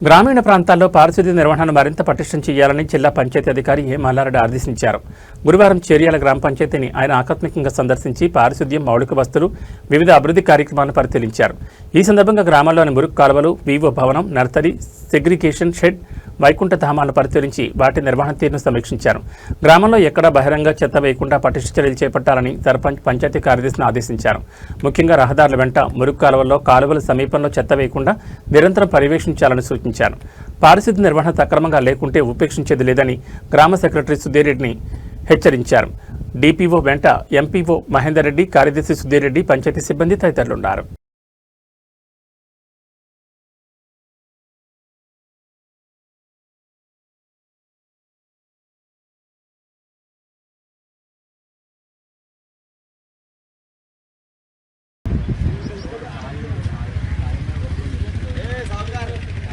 గ్రామీణ ప్రాంతాల్లో పారిశుద్ధ్య నిర్వహణను మరింత పటిష్టం చేయాలని జిల్లా పంచాయతీ అధికారి ఏ మల్లారెడ్డి ఆదేశించారు. గురువారం చేర్యాల గ్రామ పంచాయతీని ఆయన ఆకస్మికంగా సందర్శించి పారిశుద్ధ్యం, మౌలిక వస్తువులు, వివిధ అభివృద్ధి కార్యక్రమాలను పరిశీలించారు. ఈ సందర్భంగా గ్రామాల్లోని మురుగు కాలువలు, వీవో భవనం, నర్సరీ, సెగ్రిగేషన్ షెడ్, వైకుంఠ ధామాలను పరిశీలించి వాటి నిర్వహణ తీరును సమీక్షించారు. గ్రామంలో ఎక్కడా బహిరంగ చెత్త వేయకుండా పటిష్ట చర్యలు చేపట్టాలని సర్పంచ్, పంచాయతీ కార్యదర్శిని ఆదేశించారు. ముఖ్యంగా రహదారుల వెంట, మురుగు కాలువల్లో, కాలువల సమీపంలో చెత్త వేయకుండా నిరంతరం పర్యవేక్షించాలని సూచించారు. పారిశుద్ధ్య నిర్వహణ సక్రమంగా లేకుంటే ఉపేక్షించేది లేదని గ్రామ సెక్రటరీ సుధీర్ రెడ్డిని హెచ్చరించారు. డిపిఓ వెంట ఎంపీఓ మహేందర్ రెడ్డి, కార్యదర్శి సుధీర్ రెడ్డి, పంచాయతీ సిబ్బంది తదితరులున్నారు.